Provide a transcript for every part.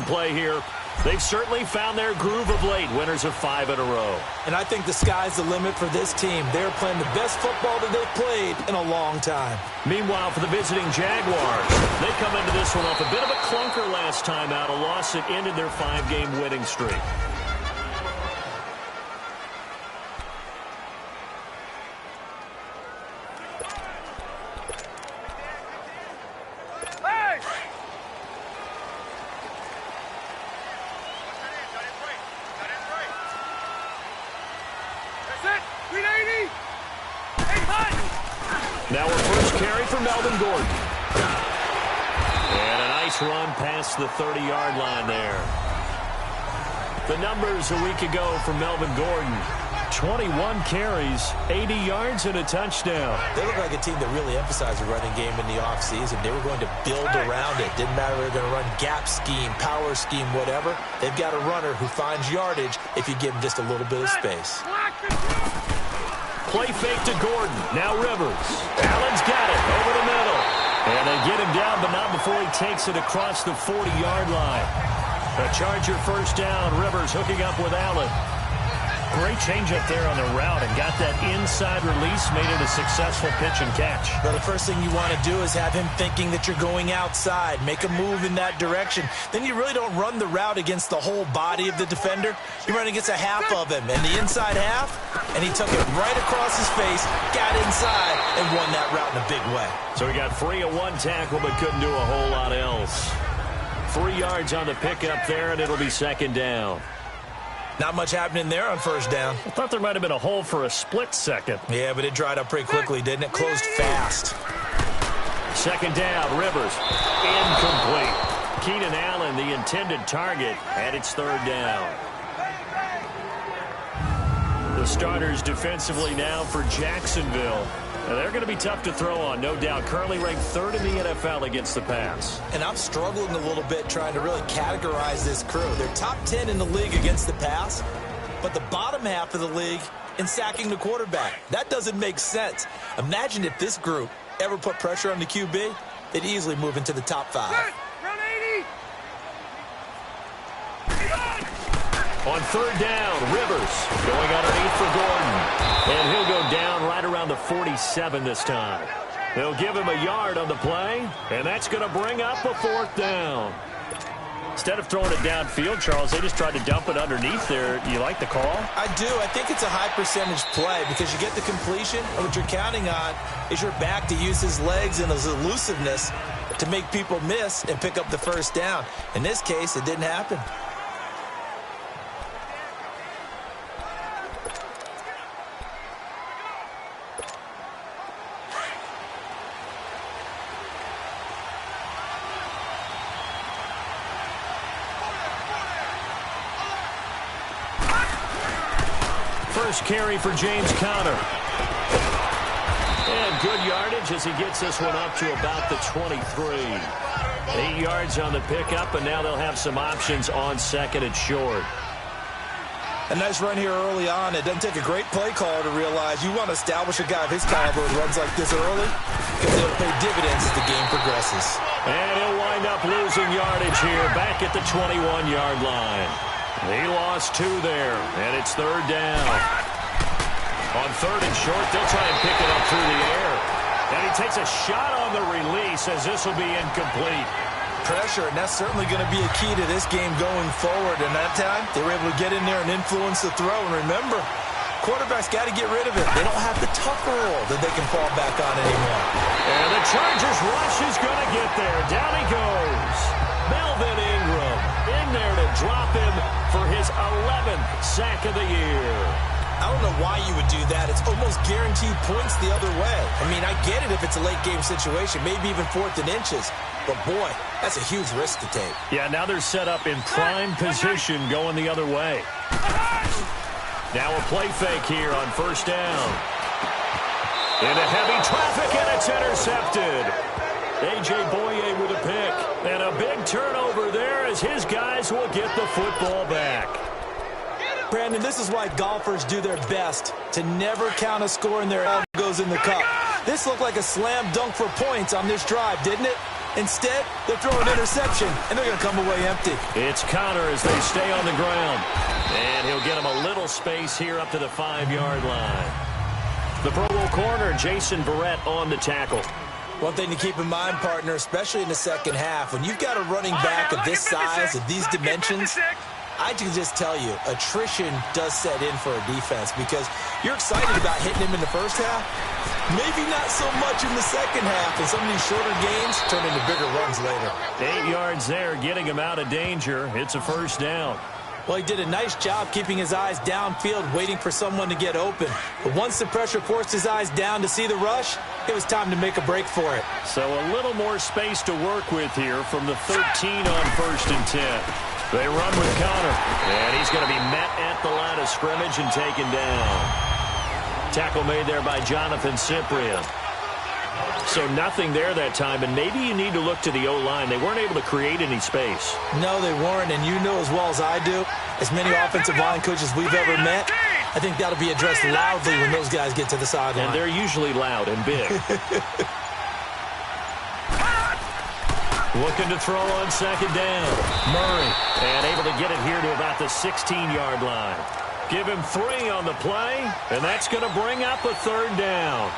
Play here. They've certainly found their groove of late, winners of 5 in a row. And I think the sky's the limit for this team. They're playing the best football that they've played in a long time. Meanwhile, for the visiting Jaguars, they come into this one off a bit of a clunker last time out, a loss that ended their 5-game winning streak. Now our first carry for Melvin Gordon. And a nice run past the 30-yard line there. The numbers a week ago for Melvin Gordon. 21 carries, 80 yards, and a touchdown. They look like a team that really emphasized the running game in the offseason. They were going to build around it. Didn't matter if they were going to run gap scheme, power scheme, whatever. They've got a runner who finds yardage if you give him just a little bit of space. Play fake to Gordon. Now Rivers. Allen's got it over the middle. And they get him down, but not before he takes it across the 40-yard line. A Charger first down. Rivers hooking up with Allen. Great changeup there on the route and got that inside release, made it a successful pitch and catch. Well, the first thing you want to do is have him thinking that you're going outside, make a move in that direction. Then you really don't run the route against the whole body of the defender. You run against a half of him, and the inside half, and he took it right across his face, got inside, and won that route in a big way. So he got free of one tackle, but couldn't do a whole lot else. 3 yards on the pickup there, and it'll be second down. Not much happening there on first down. I thought there might have been a hole for a split second. Yeah, but it dried up pretty quickly, didn't it? Closed fast. Second down, Rivers. Incomplete. Keenan Allen, the intended target, and it's third down. The starters defensively now for Jacksonville. And they're going to be tough to throw on, no doubt. Currently ranked 3rd in the NFL against the pass. And I'm struggling a little bit trying to really categorize this crew. They're top 10 in the league against the pass, but the bottom half of the league in sacking the quarterback. That doesn't make sense. Imagine if this group ever put pressure on the QB, they'd easily move into the top 5. On third down, Rivers going underneath for Gordon. And he'll go down right around the 47 this time. They'll give him a yard on the play, and that's going to bring up a 4th down. Instead of throwing it downfield, Charles, they just tried to dump it underneath there. You like the call? I do. I think it's a high-percentage play because you get the completion, and what you're counting on is your back to use his legs and his elusiveness to make people miss and pick up the first down. In this case, it didn't happen. First carry for James Conner. And good yardage as he gets this one up to about the 23. 8 yards on the pickup, and now they'll have some options on second and short. A nice run here early on. It doesn't take a great play caller to realize you want to establish a guy of his caliber who runs like this early because it'll pay dividends as the game progresses. And he'll wind up losing yardage here back at the 21-yard line. He lost 2 there, and it's third down. On third and short, they'll try and pick it up through the air. And he takes a shot on the release as this will be incomplete. Pressure, and that's certainly going to be a key to this game going forward. And that time, they were able to get in there and influence the throw. And remember, quarterbacks got to get rid of it. They don't have the tough roll that they can fall back on anymore. And the Chargers rush is going to get there. Down he goes. Melvin Ingram in there to drop him for his 11th sack of the year. I don't know why you would do that. It's almost guaranteed points the other way. I mean, I get it if it's a late game situation, maybe even 4th and inches. But, boy, that's a huge risk to take. Yeah, now they're set up in prime position going the other way. Now a play fake here on first down. Into heavy traffic, and it's intercepted. A.J. Boye with a pick. And a big turnover there as his guys will get the football back. Brandon, this is why golfers do their best to never count a score in their elbows in the cup. This looked like a slam dunk for points on this drive, didn't it? Instead, they'll throw an interception, and they're going to come away empty. It's Connor as they stay on the ground. And he'll get him a little space here up to the 5-yard line. The Pro Bowl corner, Jason Verrett, on the tackle. One thing to keep in mind, partner, especially in the second half, when you've got a running back of this size, of these dimensions, I can just tell you, attrition does set in for a defense because you're excited about hitting him in the first half. Maybe not so much in the second half, and some of these shorter gains turn into bigger runs later. 8 yards there, getting him out of danger. It's a first down. Well, he did a nice job keeping his eyes downfield, waiting for someone to get open. But once the pressure forced his eyes down to see the rush, it was time to make a break for it. So a little more space to work with here from the 13 on 1st and 10. They run with Connor, and he's going to be met at the line of scrimmage and taken down. Tackle made there by Jonathan Cyprien. So nothing there that time, and maybe you need to look to the O-line. They weren't able to create any space. No, they weren't, and you know as well as I do, as many offensive line coaches we've ever met, I think that'll be addressed loudly when those guys get to the sideline. And they're usually loud and big. Looking to throw on 2nd down. Murray, and able to get it here to about the 16-yard line. Give him 3 on the play, and that's going to bring up a 3rd down.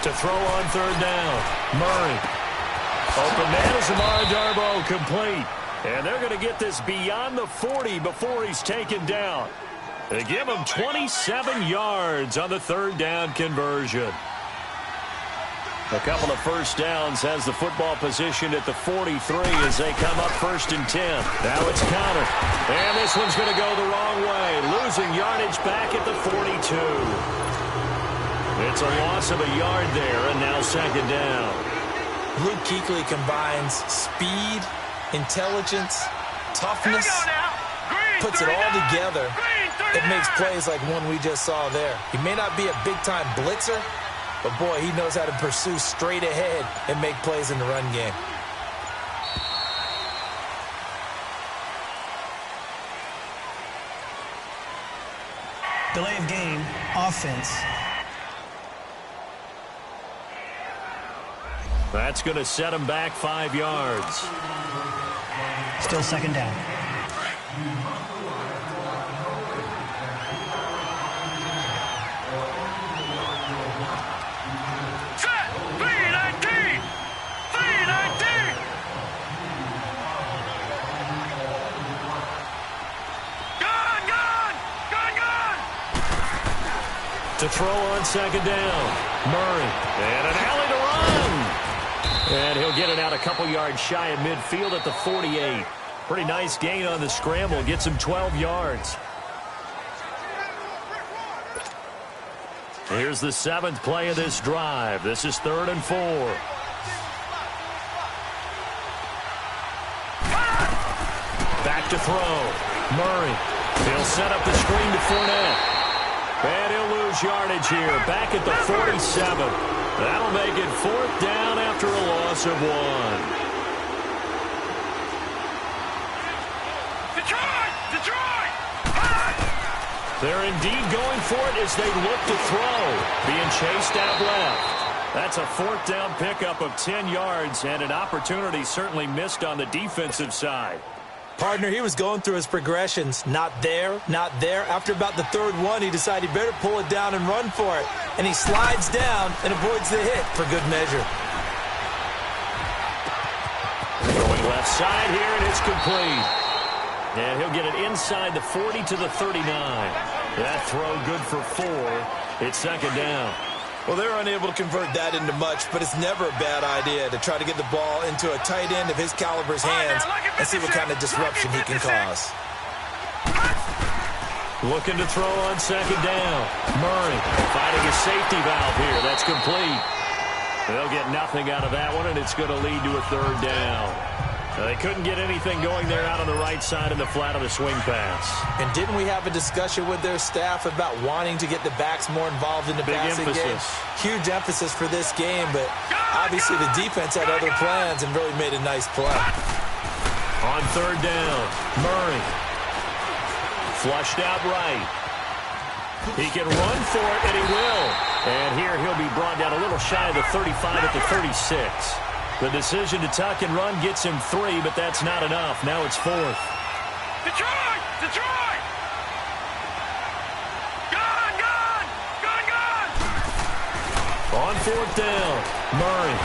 To throw on 3rd down. Murray. Open man is Amara Darboh, complete. And they're going to get this beyond the 40 before he's taken down. They give him 27 yards on the 3rd down conversion. A couple of first downs has the football position at the 43 as they come up 1st and 10. Now it's Connor. And this one's going to go the wrong way. Losing yardage back at the 42. It's a loss of a yard there, and now 2nd down. Luke Kuechly combines speed, intelligence, toughness, puts it all together. It makes plays like one we just saw there. He may not be a big-time blitzer, but, boy, he knows how to pursue straight ahead and make plays in the run game. Delay of game, offense. That's going to set him back 5 yards. Still 2nd down. Set! 319! 319! Gone! To throw on 2nd down. Murray. And an alley to run. And he'll get it out a couple yards shy of midfield at the 48. Pretty nice gain on the scramble. Gets him 12 yards. Here's the 7th play of this drive. This is 3rd and 4. Back to throw. Murray. He'll set up the screen to Fournette. And he'll lose yardage here. Back at the 47. That'll make it 4th down after a loss of 1. Detroit! They're indeed going for it as they look to throw. Being chased out left. That's a 4th down pickup of 10 yards and an opportunity certainly missed on the defensive side. Partner, he was going through his progressions. Not there, not there. After about the 3rd one, he decided he better pull it down and run for it. And he slides down and avoids the hit for good measure. Going left side here, and it's complete. And he'll get it inside the 40 to the 39. That throw good for 4. It's 2nd down. Well, they're unable to convert that into much, but it's never a bad idea to try to get the ball into a tight end of his caliber's hands and see what kind of disruption he can cause. Looking to throw on 2nd down. Murray finding a safety valve here. That's complete. They'll get nothing out of that one, and it's going to lead to a 3rd down. They couldn't get anything going there out on the right side in the flat of the swing pass. And didn't we have a discussion with their staff about wanting to get the backs more involved in the passing game? Huge emphasis for this game, but obviously the defense had other plans and really made a nice play. On 3rd down, Murray. Flushed out right. He can run for it, and he will. And here he'll be brought down a little shy of the 35 at the 36. The decision to tuck and run gets him 3, but that's not enough. Now it's 4th. Detroit! Detroit! Gun! Gun! Gun! Gun! On 4th down, Murray.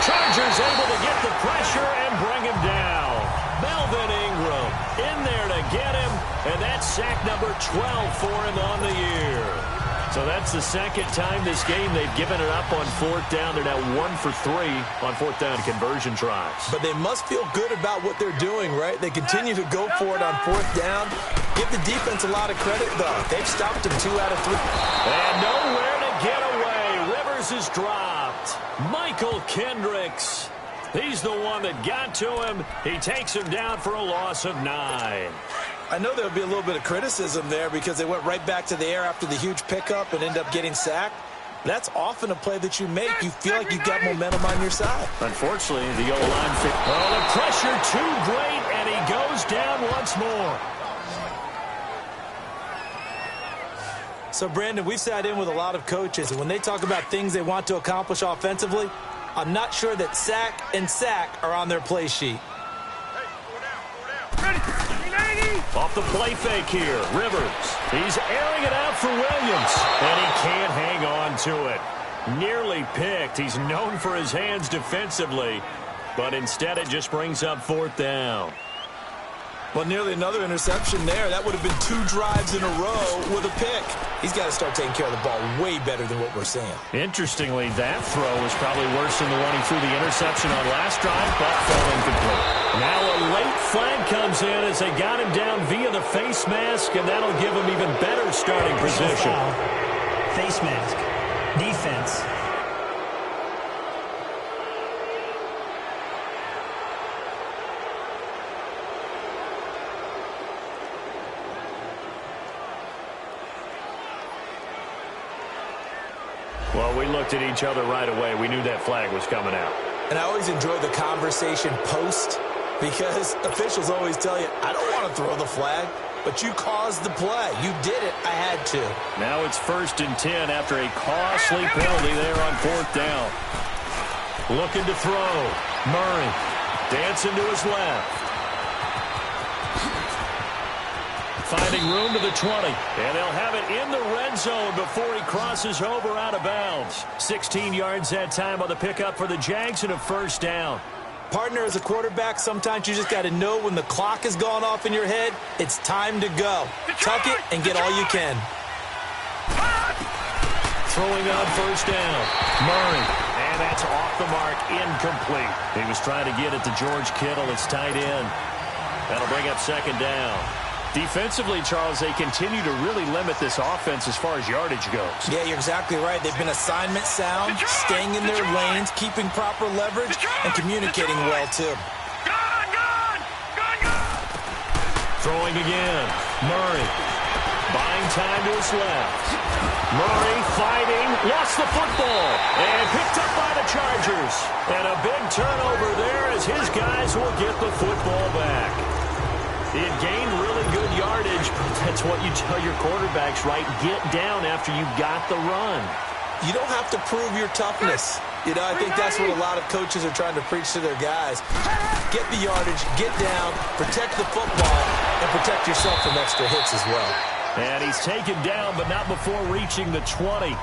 Chargers able to get the pressure and bring him down. Melvin Ingram in there to get him, and that's sack number 12 for him on the year. So that's the second time this game they've given it up on 4th down. They're now 1 for 3 on 4th down conversion tries. But they must feel good about what they're doing, right? They continue to go for it on 4th down. Give the defense a lot of credit, though. They've stopped him 2 out of 3. And nowhere to get away. Rivers is dropped. Michael Kendricks. He's the one that got to him. He takes him down for a loss of 9. I know there'll be a little bit of criticism there because they went right back to the air after the huge pickup and end up getting sacked. That's often a play that you make. You feel like you've got momentum on your side. Unfortunately, the O-line fit. Oh, the pressure too great, and he goes down once more. So, Brandon, we've sat in with a lot of coaches, and when they talk about things they want to accomplish offensively, I'm not sure that sack and sack are on their play sheet. Ready? Off the play fake here, Rivers. He's airing it out for Williams, and he can't hang on to it. Nearly picked. He's known for his hands defensively, but instead it just brings up 4th down. Well, nearly another interception there. That would have been 2 drives in a row with a pick. He's got to start taking care of the ball way better than what we're seeing. Interestingly, that throw was probably worse than the one he threw the interception on last drive, but fell incomplete. Now a late flag comes in as they got him down via the face mask, and that'll give him even better starting position. Face mask. Defense. Well, we looked at each other right away. We knew that flag was coming out. And I always enjoy the conversation post because officials always tell you, I don't want to throw the flag, but you caused the play. You did it. I had to. Now it's 1st and 10 after a costly penalty there on 4th down. Looking to throw. Murray dancing to his left. Finding room to the 20, and they'll have it in the red zone before he crosses over out of bounds. 16 yards that time on the pickup for the Jags and a 1st down. Partner, as a quarterback, sometimes you just got to know when the clock has gone off in your head, it's time to go. Tuck it and get all you can. Throwing on 1st down. Murray, and that's off the mark, incomplete. He was trying to get it to George Kittle. It's tight end. That'll bring up 2nd down. Defensively, Charles, they continue to really limit this offense as far as yardage goes. Yeah, you're exactly right. They've been assignment sound, staying in their lanes, keeping proper leverage, and communicating well, too. Gun! Gun! Gun! Gun! Throwing again. Murray buying time to his left. Murray fighting, lost the football, and picked up by the Chargers. And a big turnover there as his guys will get the football back. He had gained really good yardage, but that's what you tell your quarterbacks, right? Get down after you got the run. You don't have to prove your toughness. You know, I think that's what a lot of coaches are trying to preach to their guys. Get the yardage, get down, protect the football, and protect yourself from extra hits as well. And he's taken down, but not before reaching the 20.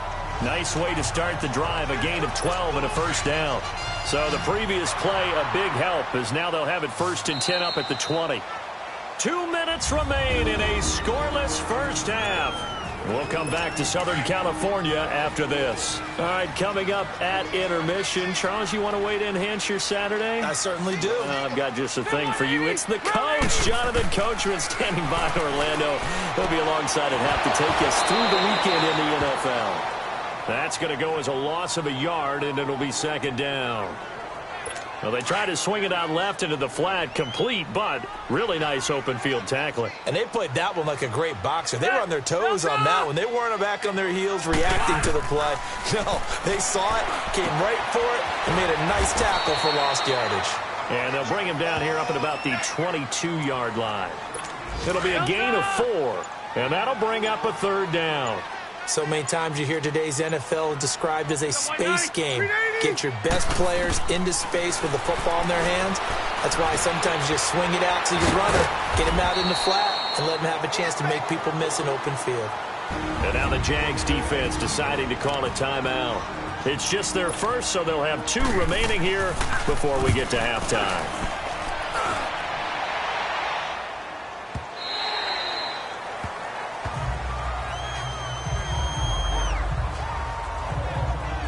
Nice way to start the drive, a gain of 12 and a 1st down. So the previous play, a big help, as now they'll have it 1st and 10 up at the 20. 2 minutes remain in a scoreless 1st half. We'll come back to Southern California after this. All right, coming up at intermission. Charles, you want to wait to enhance your Saturday? I certainly do. I've got just a thing for you. It's the coach, Jonathan Coachman, standing by Orlando. He'll be alongside at half to take us through the weekend in the NFL. That's going to go as a loss of a yard, and it'll be 2nd down. Well, they tried to swing it out left into the flat, complete, but really nice open field tackling. And they played that one like a great boxer. They were on their toes on that one. They weren't back on their heels reacting to the play. No, they saw it, came right for it, and made a nice tackle for lost yardage. And they'll bring him down here up at about the 22-yard line. It'll be a gain of 4. And that'll bring up a third down. So many times you hear today's NFL described as a space game. Get your best players into space with the football in their hands. That's why sometimes you swing it out to your runner, get him out in the flat, and let him have a chance to make people miss an open field. And now the Jags defense deciding to call a timeout. It's just their first, so they'll have 2 remaining here before we get to halftime.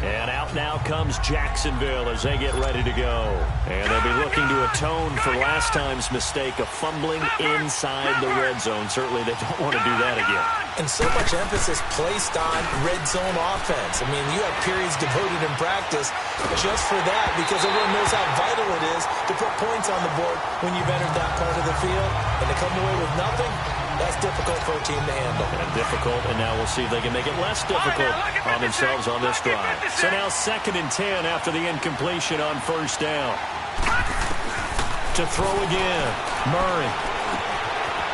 And out now comes Jacksonville as they get ready to go. And they'll be looking to atone for last time's mistake of fumbling inside the red zone. Certainly they don't want to do that again. And so much emphasis placed on red zone offense. I mean, you have periods devoted in practice just for that because everyone knows how vital it is to put points on the board when you've entered that part of the field. And to come away with nothing, that's difficult for a team to handle. And difficult, and now we'll see if they can make it less difficult on themselves on this drive. So now 2nd and 10 after the incompletion on first down. To throw again, Murray.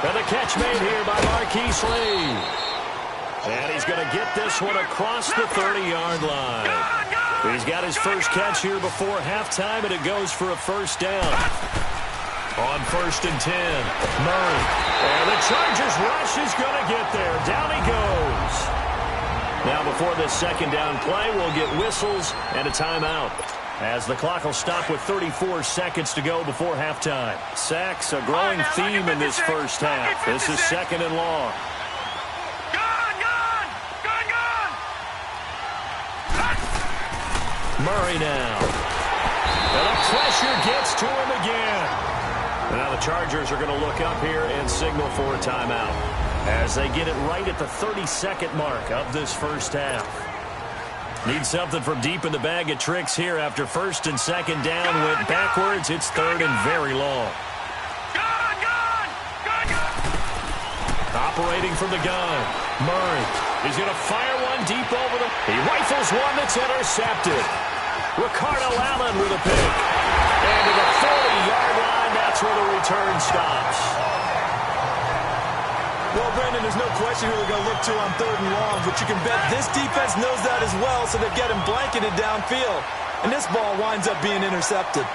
And the catch made here by Marquise Lee. And he's going to get this one across the 30-yard line. He's got his first catch here before halftime, and it goes for a first down. On 1st and 10, Murray. And the Chargers rush is going to get there. Down he goes. Now before this 2nd down play, we'll get whistles and a timeout, as the clock will stop with 34 seconds to go before halftime. Sacks, a growing theme in this first half. This is 2nd and long. Murray now. And the pressure gets to him again. Now the Chargers are going to look up here and signal for a timeout as they get it right at the 32nd mark of this first half. Need something from deep in the bag of tricks here after 1st and 2nd down went backwards. It's 3rd and very long. Operating from the gun, Murray. He's going to fire one deep over the... He rifles one that's intercepted. Ricardo Allen with a pick. And to the 40-yard line, that's where the return stops. Well, Brandon, there's no question who they're going to look to on 3rd and long, but you can bet this defense knows that as well, so they've got him blanketed downfield. And this ball winds up being intercepted.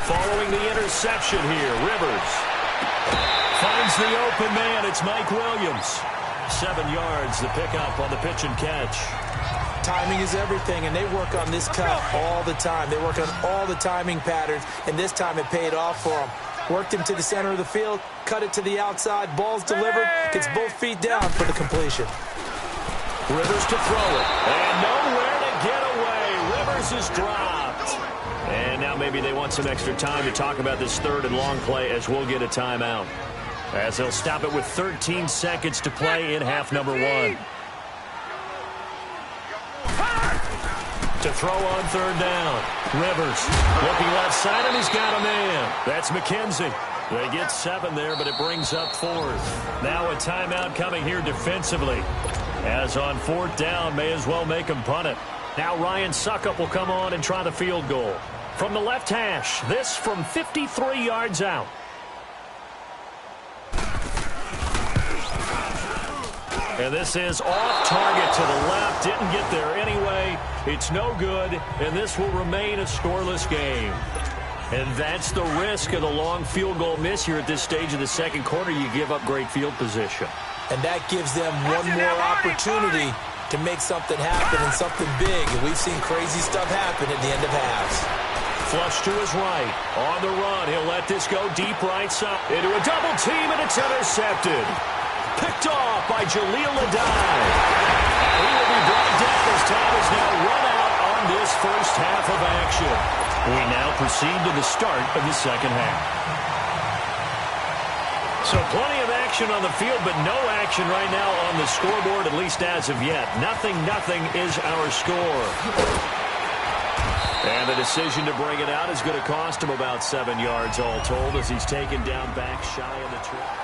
Following the interception here, Rivers finds the open man. It's Mike Williams. 7 yards, the pickup on the pitch and catch. Timing is everything, and they work on this cut all the time. They work on all the timing patterns, and this time it paid off for them. Worked him to the center of the field, cut it to the outside, ball's delivered, gets both feet down for the completion. Rivers to throw it, and nowhere to get away. Rivers is dropped. And now maybe they want some extra time to talk about this 3rd and long play as we'll get a timeout, as they'll stop it with 13 seconds to play in half number 1. To throw on 3rd down. Rivers looking left side, and he's got a man. That's McKenzie. They get 7 there, but it brings up 4th. Now a timeout coming here defensively, as on 4th down, may as well make him punt it. Now Ryan Suckup will come on and try the field goal. From the left hash, this from 53 yards out. And this is off target to the left. Didn't get there anyway. It's no good, and this will remain a scoreless game. And that's the risk of the long field goal miss here at this stage of the 2nd quarter. You give up great field position. And that gives them one more opportunity to make something happen and something big. And we've seen crazy stuff happen at the end of halves. Flush to his right. On the run. He'll let this go deep right side. Into a double team, and it's intercepted. Picked off by Jaleel Adai. He will be brought down as time is now run out on this first half of action. We now proceed to the start of the 2nd half. So plenty of action on the field, but no action right now on the scoreboard, at least as of yet. 0-0 is our score. And the decision to bring it out is going to cost him about 7 yards all told, as he's taken down back shy of the track.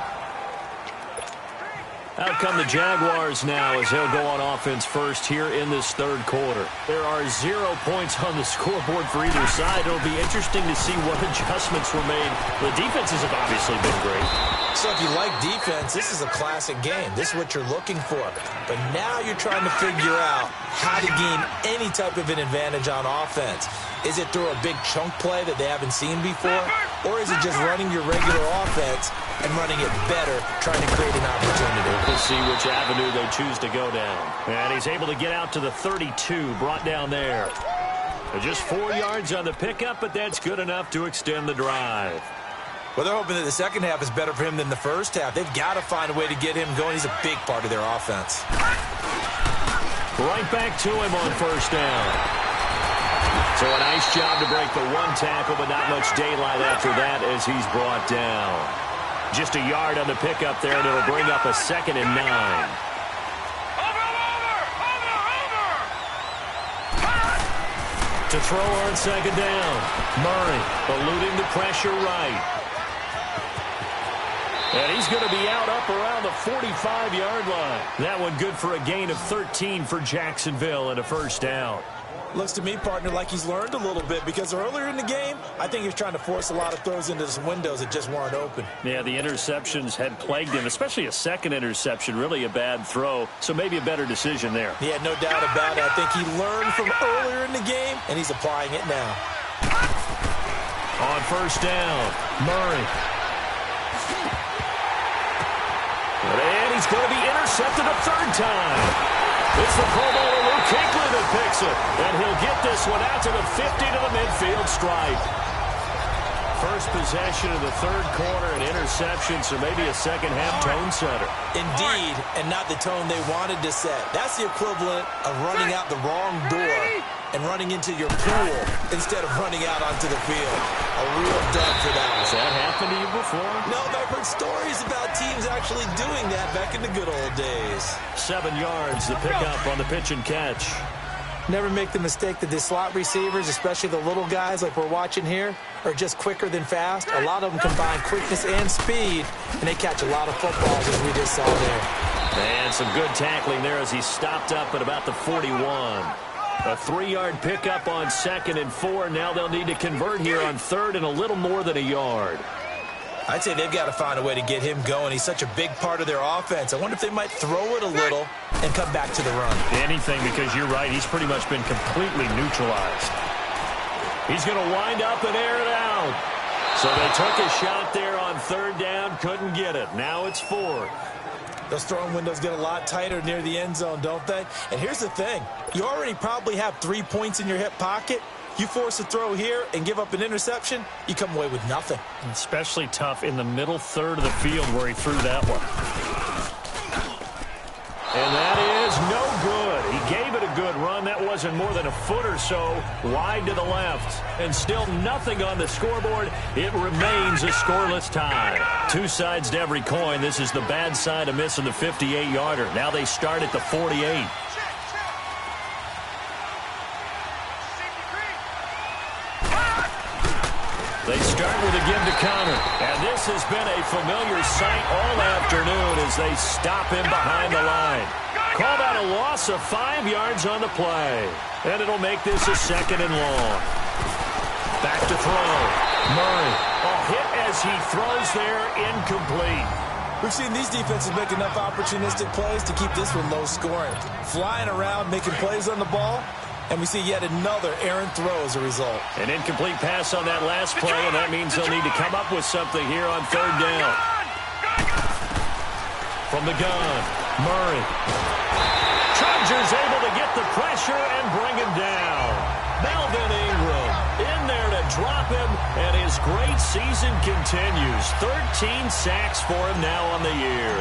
Out come the Jaguars now as they'll go on offense first here in this third quarter. There are 0 points on the scoreboard for either side. It'll be interesting to see what adjustments were made. The defenses have obviously been great. So if you like defense, this is a classic game. This is what you're looking for. But now you're trying to figure out how to gain any type of an advantage on offense. Is it through a big chunk play that they haven't seen before? Or is it just running your regular offense and running it better, trying to create an opportunity? We'll see which avenue they choose to go down. And he's able to get out to the 32, brought down there. Just 4 yards on the pickup, but that's good enough to extend the drive. Well, they're hoping that the second half is better for him than the first half. They've got to find a way to get him going. He's a big part of their offense. Right back to him on first down. So a nice job to break the one tackle, but not much daylight after that as he's brought down. Just a yard on the pickup there, and it'll bring up a 2nd and 9. To throw on second down. Murray eluding the pressure right. And he's going to be out up around the 45-yard line. That one good for a gain of 13 for Jacksonville and a first down. Looks to me, partner, like he's learned a little bit because earlier in the game, I think he was trying to force a lot of throws into some windows that just weren't open. Yeah, the interceptions had plagued him, especially a second interception, really a bad throw, so maybe a better decision there. Yeah, no doubt about it. I think he learned from earlier in the game, and he's applying it now. On first down, Murray. And he's going to be intercepted a third time. It's the Pro Bowler Luke Kuechly that picks it. And he'll get this one out to the 50 to the midfield stripe. First possession of the third quarter, an interception, so maybe a second-half tone setter. Indeed, and not the tone they wanted to set. That's the equivalent of running out the wrong door and running into your pool instead of running out onto the field. A real dud for that one. Has that happened to you before? No, but I've heard stories about teams actually doing that back in the good old days. 7 yards, the pickup on the pitch and catch. Never make the mistake that the slot receivers, especially the little guys like we're watching here, are just quicker than fast. A lot of them combine quickness and speed, and they catch a lot of footballs as we just saw there. And some good tackling there as he stopped up at about the 41. A 3-yard pickup on 2nd and 4. Now they'll need to convert here on 3rd and a little more than a yard. I'd say they've got to find a way to get him going. He's such a big part of their offense. I wonder if they might throw it a little and come back to the run. Anything, because you're right. He's pretty much been completely neutralized. He's going to wind up and air it out. So they took a shot there on 3rd down, couldn't get it. Now it's 4th. Those throwing windows get a lot tighter near the end zone, don't they? And here's the thing. You already probably have 3 points in your hip pocket. You force a throw here and give up an interception, you come away with nothing. Especially tough in the middle third of the field where he threw that one. And that is no good. He gave it a good run. That wasn't more than a foot or so wide to the left. And still nothing on the scoreboard. It remains a scoreless tie. 2 sides to every coin. This is the bad side of missing the 58-yarder. Now they start at the 48. They start with a give to counter. And this has been a familiar sight all afternoon as they stop him behind the line. Call that a loss of 5 yards on the play. And it'll make this a 2nd and long. Back to throw. Murray. A hit as he throws there, incomplete. We've seen these defenses make enough opportunistic plays to keep this one low scoring. Flying around, making plays on the ball. And we see yet another errant throw as a result. An incomplete pass on that last play, and that means they'll need to come up with something here on 3rd down. From the gun, Murray. Chargers able to get the pressure and bring him down. Melvin Ingram in there to drop him, and his great season continues. 13 sacks for him now on the year.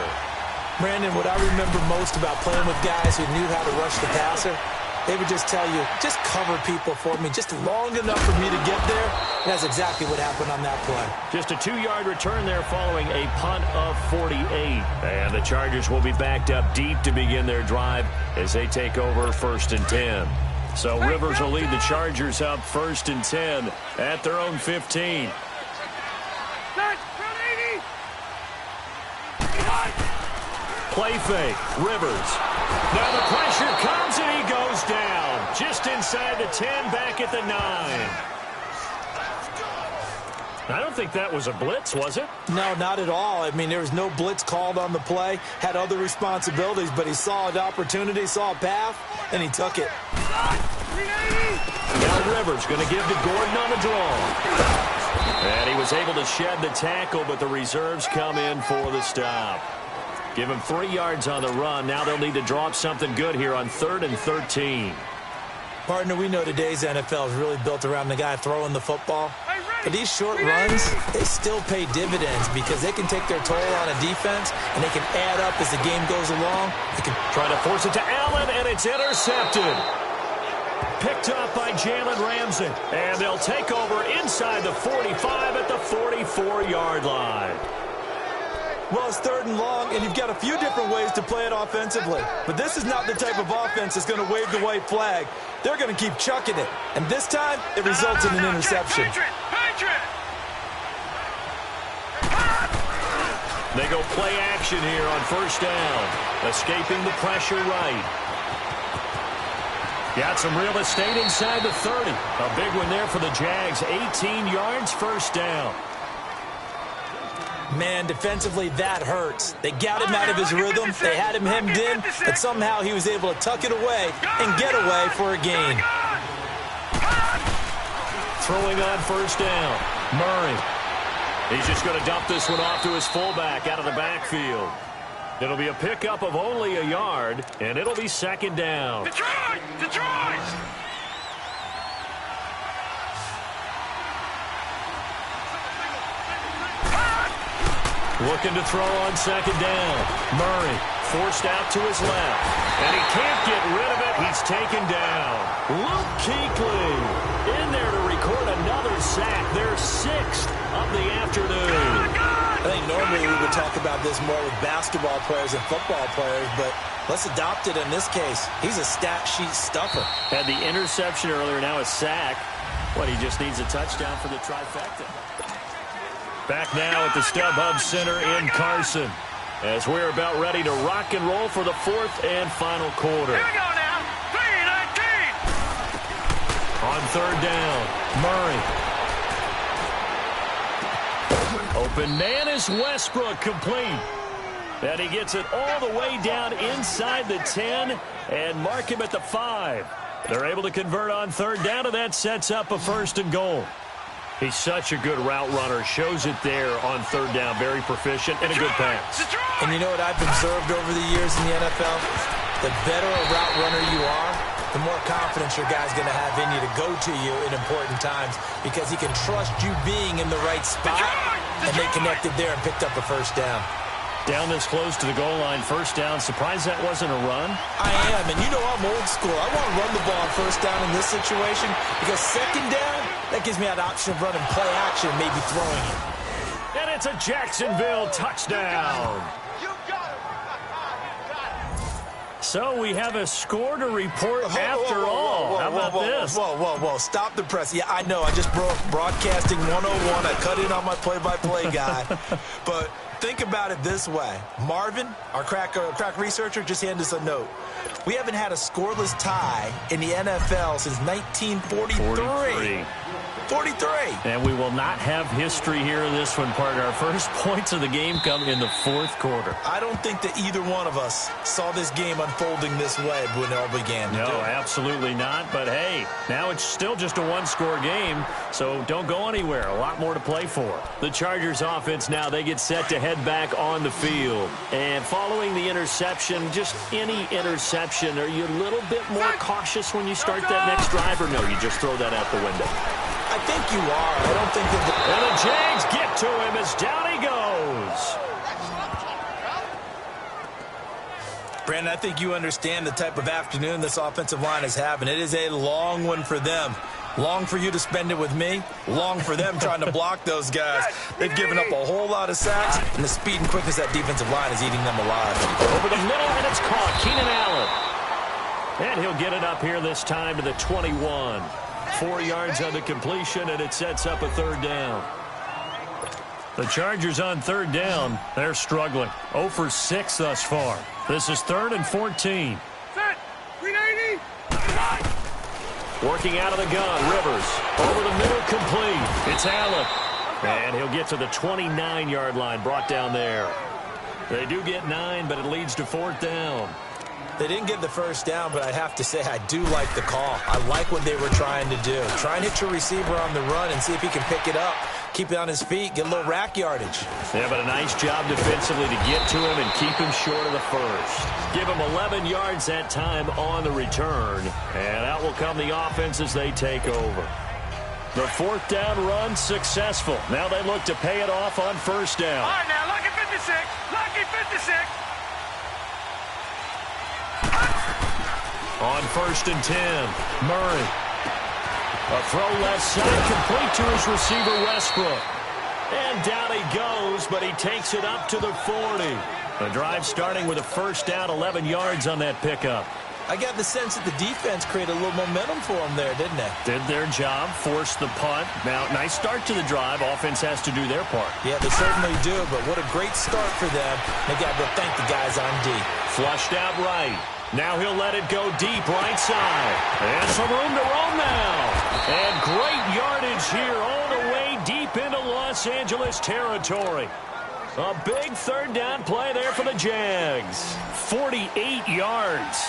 Brandon, what I remember most about playing with guys who knew how to rush the passer, they would just tell you, just cover people for me, just long enough for me to get there. And that's exactly what happened on that play. Just a 2-yard return there following a punt of 48. And the Chargers will be backed up deep to begin their drive as they take over 1st and 10. So Rivers will lead the Chargers up 1st and 10 at their own 15. Play fake. Rivers. Now the pressure comes and he goes down. Just inside the 10, back at the 9. I don't think that was a blitz, was it? No, not at all. I mean, there was no blitz called on the play. Had other responsibilities, but he saw an opportunity, saw a path, and he took it. Now Rivers going to give to Gordon on the draw. And he was able to shed the tackle, but the reserves come in for the stop. Give him 3 yards on the run. Now they'll need to draw up something good here on 3rd and 13. Partner, we know today's NFL is really built around the guy throwing the football. But these short runs, they still pay dividends because they can take their toll on a defense, and they can add up as the game goes along. They can try to force it to Allen, and it's intercepted. Picked up by Jalen Ramsey. And they'll take over inside the 45 at the 44-yard line. Well, it's 3rd and long, and you've got a few different ways to play it offensively. But this is not the type of offense that's going to wave the white flag. They're going to keep chucking it. And this time, it results in an interception. They go play action here on 1st down. Escaping the pressure right. Got some real estate inside the 30. A big one there for the Jags. 18 yards, 1st down. Man, defensively, that hurts. They got him out of his rhythm. They had him hemmed in, but somehow he was able to tuck it away and get away for a gain. Throwing on 1st down. Murray. He's just going to dump this one off to his fullback out of the backfield. It'll be a pickup of only a yard, and it'll be 2nd down. Detroit! Detroit! Looking to throw on 2nd down. Murray forced out to his left. And he can't get rid of it. He's taken down. Luke Kuechly in there to record another sack. Their 6th of the afternoon. I think normally we would talk about this more with basketball players and football players, but let's adopt it in this case. He's a stat sheet stuffer. Had the interception earlier, now a sack. What, he just needs a touchdown for the trifecta. Back now at the StubHub Center in Carson as we're about ready to rock and roll for the 4th and final quarter. Here we go now. 3-19. On 3rd down, Murray. Open man is Westbrook, complete. And he gets it all the way down inside the 10 and mark him at the 5. They're able to convert on 3rd down, and that sets up a 1st and goal. He's such a good route runner. Shows it there on 3rd down. Very proficient and a good pass. And you know what I've observed over the years in the NFL? The better a route runner you are, the more confidence your guy's going to have in you to go to you in important times because he can trust you being in the right spot, and they connected there and picked up a 1st down. Down this close to the goal line, 1st down. Surprised that wasn't a run? I am, and you know I'm old school. I want to run the ball on 1st down in this situation because 2nd down, that gives me that option of running play action, maybe throwing it. And it's a Jacksonville touchdown. So we have a score to report after all. How about this? Whoa. Stop the press. Yeah, I know. I just broke broadcasting 101. I cut in on my play-by-play guy. But think about it this way. Marvin, our crack researcher, just handed us a note. We haven't had a scoreless tie in the NFL since 1943. 43. And we will not have history here in this one, partner. Our first points of the game come in the 4th quarter. I don't think that either one of us saw this game unfolding this way when it all began. No, absolutely not. But, hey, now it's still just a 1-score game, so don't go anywhere. A lot more to play for. The Chargers offense now, they get set to head back on the field. And following the interception, just any interception, are you a little bit more cautious when you start that next drive, or no, you just throw that out the window? I think you are. I don't think that and the Jags get to him as down he goes. Brandon, I think you understand the type of afternoon this offensive line is having. It is a long one for them. Long for you to spend it with me. Long for them trying to block those guys. They've given up a whole lot of sacks, and the speed and quickness of that defensive line is eating them alive. Over the middle, and it's caught. Keenan Allen. And he'll get it up here this time to the 21. 4 yards on the completion, and it sets up a 3rd down. The Chargers on third down. They're struggling. 0 for 6 thus far. This is 3rd and 14. Set. 380. Working out of the gun, Rivers. Over the middle, complete. It's Allen. And he'll get to the 29-yard line, brought down there. They do get 9, but it leads to 4th down. They didn't get the first down, but I have to say I do like the call. I like what they were trying to do. Try and hit your receiver on the run and see if he can pick it up. Keep it on his feet, get a little rack yardage. Yeah, but a nice job defensively to get to him and keep him short of the first. Give him 11 yards that time on the return. And out will come the offense as they take over. The 4th down run successful. Now they look to pay it off on 1st down. All right, now, lucky 56. Lucky 56. On 1st and 10, Murray. A throw left side, complete to his receiver, Westbrook. And down he goes, but he takes it up to the 40. The drive starting with a 1st down, 11 yards on that pickup. I got the sense that the defense created a little momentum for them there, didn't they? Did their job, forced the punt. Now, nice start to the drive. Offense has to do their part. Yeah, they certainly do, but what a great start for them. They got to go thank the guys on D. Flushed out right. Now he'll let it go deep right side. And some room to roam now. And great yardage here all the way deep into Los Angeles territory. A big 3rd down play there for the Jags. 48 yards.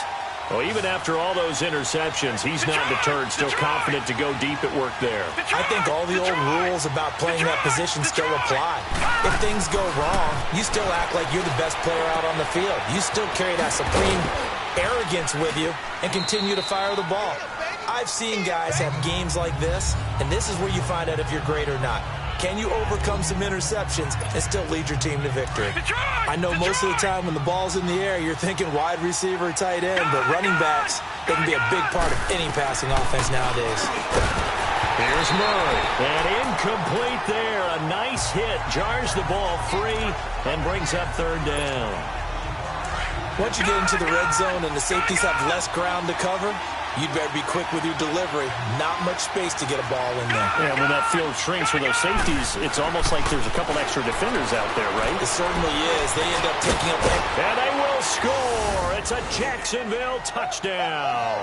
Well, even after all those interceptions, he's not deterred, still confident to go deep at work there. I think all the old rules about playing that position still apply. If things go wrong, you still act like you're the best player out on the field. You still carry that supreme arrogance with you and continue to fire the ball. I've seen guys have games like this, and this is where you find out if you're great or not. Can you overcome some interceptions and still lead your team to victory? I know most of the time when the ball's in the air, you're thinking wide receiver, tight end, but running backs, they can be a big part of any passing offense nowadays. Here's Murray. And incomplete there. A nice hit. Jars the ball free and brings up 3rd down. Once you get into the red zone and the safeties have less ground to cover, you'd better be quick with your delivery. Not much space to get a ball in there. Yeah, when that field shrinks for those safeties, it's almost like there's a couple extra defenders out there, right? It certainly is. They end up taking up... And they will score. It's a Jacksonville touchdown.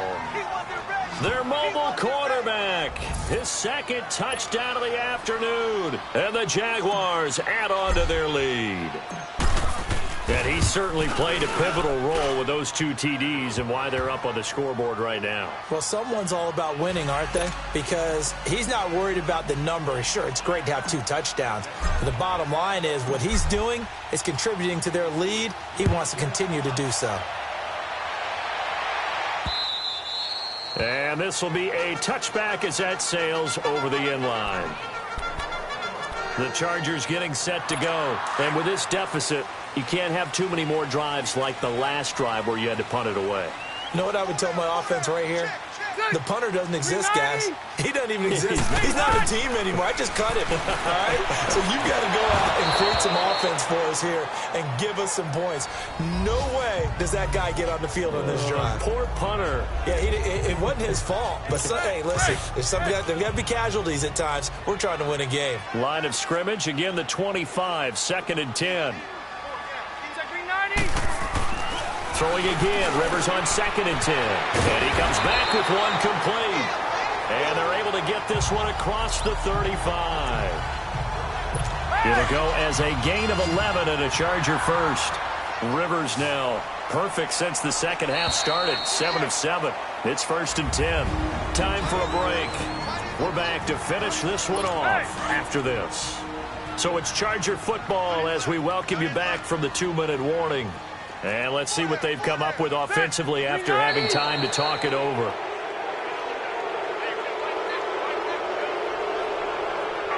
Their mobile quarterback. His 2nd touchdown of the afternoon. And the Jaguars add on to their lead. And he certainly played a pivotal role with those 2 TDs and why they're up on the scoreboard right now. Well, someone's all about winning, aren't they? Because he's not worried about the number. Sure, it's great to have 2 touchdowns. But the bottom line is what he's doing is contributing to their lead. He wants to continue to do so. And this will be a touchback as that sails over the end line. The Chargers getting set to go. And with this deficit, you can't have too many more drives like the last drive where you had to punt it away. You know what I would tell my offense right here? The punter doesn't exist, guys. He doesn't even exist. He's not a team anymore. I just cut him. All right? So you've got to go out and create some offense for us here and give us some points. No way does that guy get on the field on this drive. Poor punter. Yeah, it wasn't his fault. But, hey, listen, there's got to be casualties at times. We're trying to win a game. Line of scrimmage, again the 25, 2nd and 10. Throwing again, Rivers on 2nd and 10. And he comes back with one complete. And they're able to get this one across the 35. It'll go as a gain of 11 and a Charger first. Rivers now perfect since the second half started. 7 of 7. It's 1st and 10. Time for a break. We're back to finish this one off after this. So it's Charger football as we welcome you back from the 2-minute warning. And let's see what they've come up with offensively after having time to talk it over.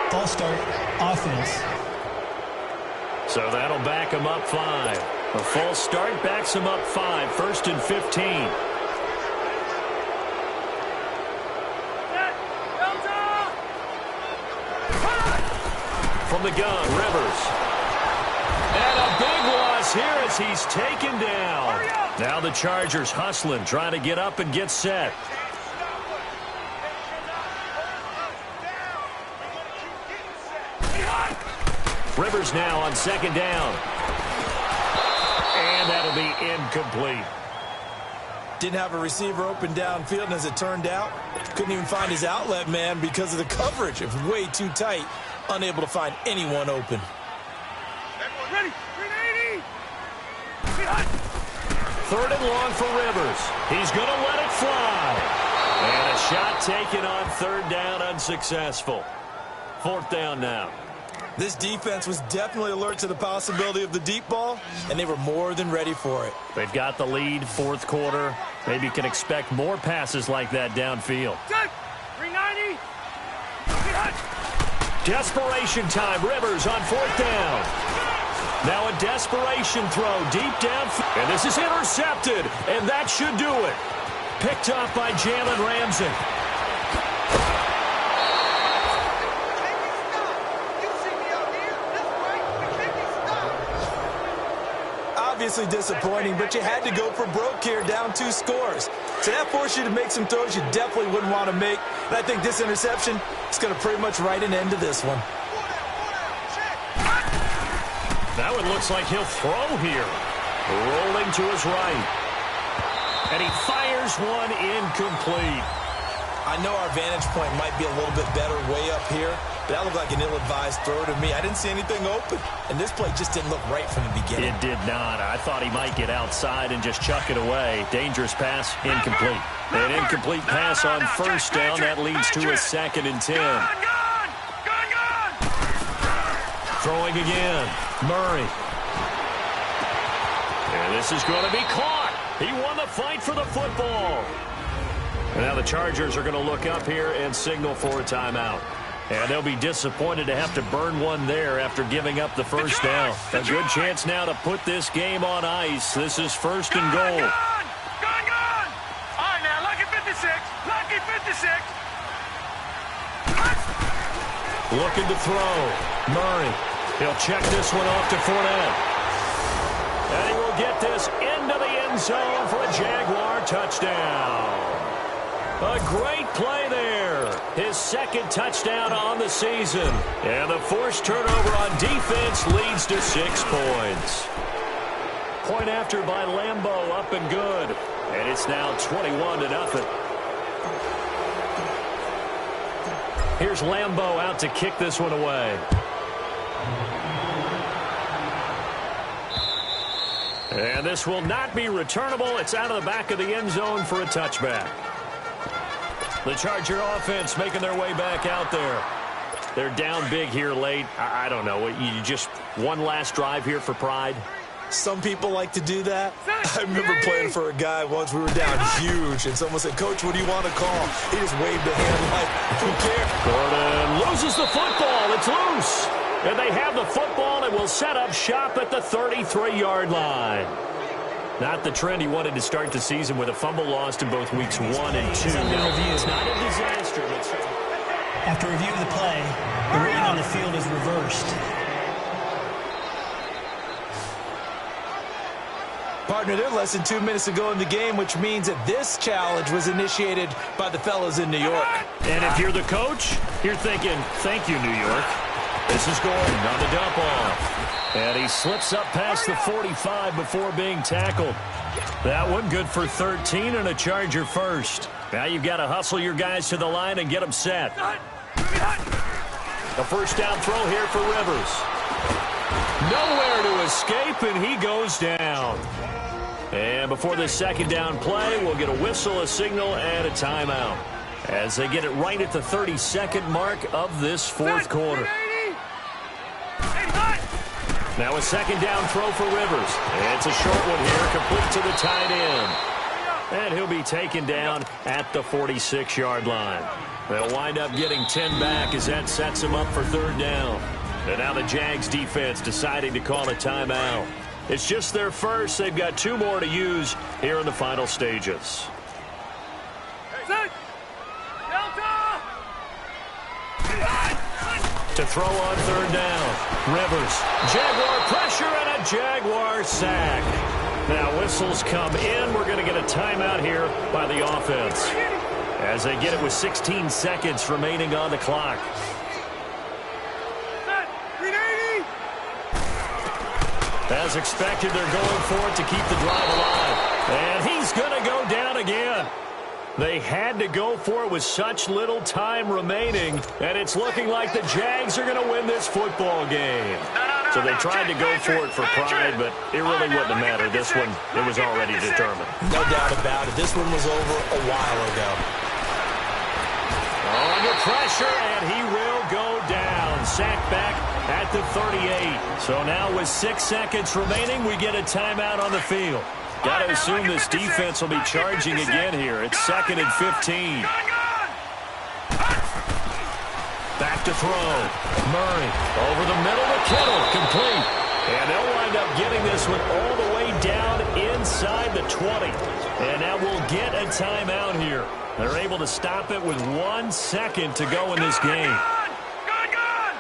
False start, offense. So that'll back them up 5. A false start backs them up 5. 1st and 15. From the gun, Rivers. And a big loss here as he's taken down. Now the Chargers hustling, trying to get up and get set. Rivers now on second down. And that'll be incomplete. Didn't have a receiver open downfield, and as it turned out, couldn't even find his outlet man because of the coverage. It was way too tight, unable to find anyone open. Ready. 380. Third and long for Rivers. He's going to let it fly. And a shot taken on third down, unsuccessful. Fourth down now. This defense was definitely alert to the possibility of the deep ball, and they were more than ready for it. They've got the lead, fourth quarter. Maybe you can expect more passes like that downfield. 390. Desperation time. Rivers on fourth down. Now a desperation throw deep downfield. And this is intercepted, and that should do it. Picked up by Jalen Ramsey. Obviously disappointing, but you had to go for broke here, down 2 scores. So that forced you to make some throws you definitely wouldn't want to make. And I think this interception is going to pretty much write an end to this one. Now it looks like he'll throw here. Rolling to his right. And he fires one incomplete. I know our vantage point might be a little bit better way up here, but that looked like an ill-advised throw to me. I didn't see anything open, and this play just didn't look right from the beginning. It did not. I thought he might get outside and just chuck it away. Dangerous pass, incomplete. An incomplete pass on first down. That leads to a 2nd and 10. Gone. Throwing again. Murray. And this is going to be caught. He won the fight for the football. And now the Chargers are going to look up here and signal for a timeout. And they'll be disappointed to have to burn one there after giving up the first down. A good chance now to put this game on ice. This is first and goal. Gone. All right, now, lucky 56. Lucky 56. Looking to throw. Murray. He'll check this one off to Fournette. And he will get this into the end zone for a Jaguar touchdown. A great play there. His 2nd touchdown on the season. And the forced turnover on defense leads to 6 points. Point after by Lambeau, up and good. And it's now 21-0. Here's Lambeau out to kick this one away. And this will not be returnable. It's out of the back of the end zone for a touchback. The Charger offense making their way back out there. They're down big here late. I don't know. You just one last drive here for pride? Some people like to do that. I remember playing for a guy once. We were down huge, and someone said, "Coach, what do you want to call?" He just waved a hand like, who cares? Gordon loses the football. It's loose. And they have the football and will set up shop at the 33-yard line. Not the trend he wanted to start the season with a fumble lost in both weeks 1 and 2. It's not a disaster. After review of the play, the ruling on the field is reversed. Partner, they're less than 2 minutes to go in the game, which means that this challenge was initiated by the fellas in New York. And if you're the coach, you're thinking, thank you, New York. This is Gordon on the dump off. And he slips up past the 45 before being tackled. That one good for 13 and a Charger first. Now you've got to hustle your guys to the line and get them set. A first down throw here for Rivers. Nowhere to escape, and he goes down. And before this 2nd down play, we'll get a whistle, a signal, and a timeout as they get it right at the 32nd mark of this fourth quarter. Now a 2nd down throw for Rivers. It's a short one here, complete to the tight end. And he'll be taken down at the 46-yard line. They'll wind up getting 10 back as that sets him up for 3rd down. And now the Jags defense deciding to call a timeout. It's just their first. They've got 2 more to use here in the final stages. To throw on 3rd down. Rivers. Jaguar pressure and a Jaguar sack. Now whistles come in. We're going to get a timeout here by the offense as they get it with 16 seconds remaining on the clock. As expected, they're going for it to keep the drive alive. And he's going to go down again. They had to go for it with such little time remaining, and it's looking like the Jags are going to win this football game. So they tried to go for it for pride, but it really wouldn't have mattered. This one, it was already determined. No doubt about it. This one was over a while ago. Under pressure, and he will go down. Sacked back at the 38. So now with 6 seconds remaining, we get a timeout on the field. Got to assume this defense will be charging again here. It's 2nd and 15. Back to throw. Murray over the middle to Kittle. Complete. And they'll wind up getting this one all the way down inside the 20. And now we'll get a timeout here. They're able to stop it with 1 second to go in this game. Gone!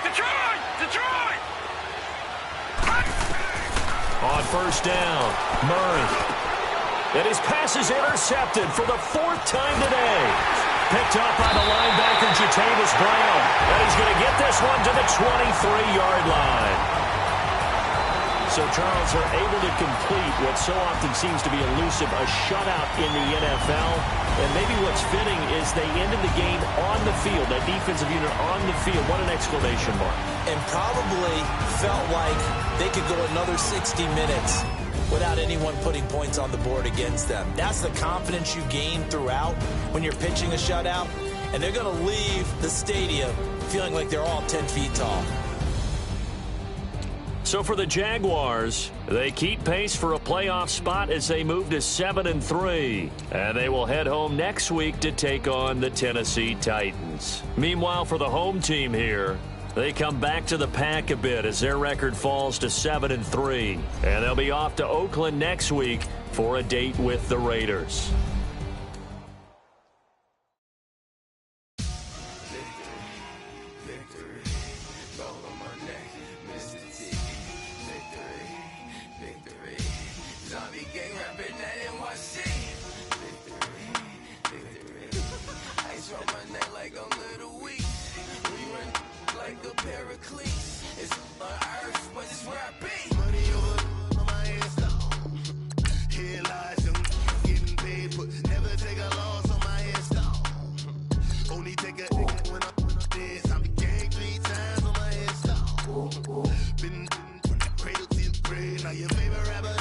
Detroit! On first down, Murray. And his pass is intercepted for the 4th time today. Picked up by the linebacker, Jatavis Brown. And he's going to get this one to the 23-yard line. So, Charles, are able to complete what so often seems to be elusive, a shutout in the NFL. And maybe what's fitting is they ended the game on the field, that defensive unit on the field. What an exclamation mark. And probably felt like they could go another 60 minutes without anyone putting points on the board against them. That's the confidence you gain throughout when you're pitching a shutout. And they're going to leave the stadium feeling like they're all 10 feet tall. So for the Jaguars, they keep pace for a playoff spot as they move to 7-3. And they will head home next week to take on the Tennessee Titans. Meanwhile, for the home team here, they come back to the pack a bit as their record falls to 7-3. And they'll be off to Oakland next week for a date with the Raiders. Now your favorite rapper